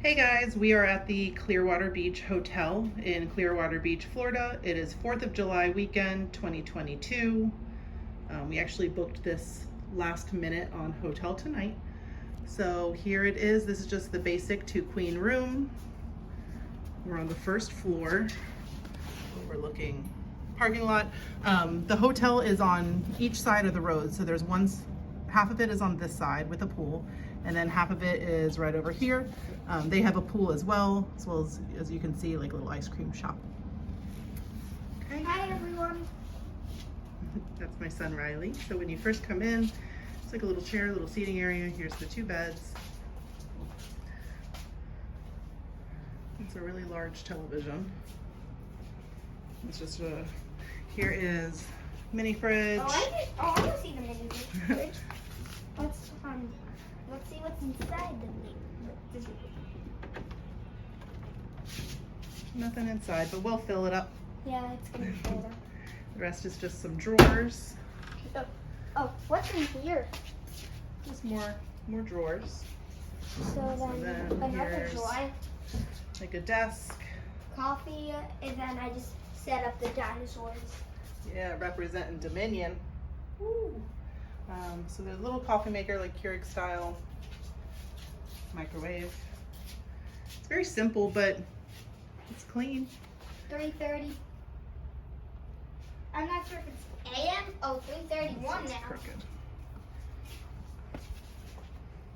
Hey guys, we are at the Clearwater Beach Hotel in Clearwater Beach, Florida. It is 4th of July weekend 2022. We actually booked this last minute on Hotel Tonight. So here it is. This is just the basic 2-queen room. We're on the first floor. Overlooking parking lot. The hotel is on each side of the road. So there's half of it is on this side with a pool, and then half of it is right over here. They have a pool as well as you can see, like a little ice cream shop. Okay. Hi everyone. That's my son Riley. So when you first come in, it's like a little chair, a little seating area. Here's the 2 beds. It's a really large television. It's just here is mini fridge. I want to see the mini fridge. Let's see what's inside the mini. Nothing inside, but we'll fill it up. Yeah, it's gonna be filled up. The rest is just some drawers. Oh, what's in here? Just more drawers. So then another here's drawer, like a desk. coffee, and then I just set up the dinosaurs. Yeah, representing Dominion. Ooh. So there's a little coffee maker, like Keurig style. Microwave. It's very simple, but it's clean. 3:30. I'm not sure if it's AM. Oh, 3:31 It's now. crooked.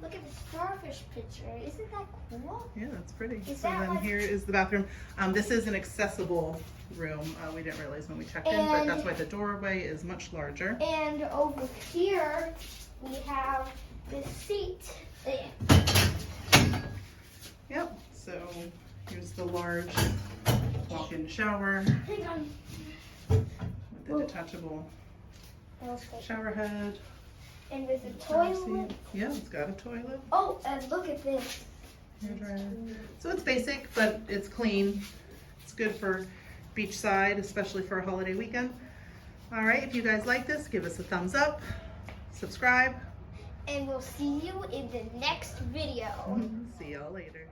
Look at the starfish picture. Isn't that cool? Yeah, that's pretty. Is So that then like- here is the bathroom. This is an accessible room. We didn't realize when we checked in, but that's why the doorway is much larger. And over here, we have the seat. Yep, so here's the large walk-in shower Hang on. with the detachable That was good. shower head. And with a shower toilet. seat. Yeah, it's got a toilet. Oh, and look at this. Hair dryer. So it's basic, but it's clean. It's good for beachside, especially for a holiday weekend. All right, if you guys like this, give us a thumbs up, subscribe. And we'll see you in the next video. See y'all later.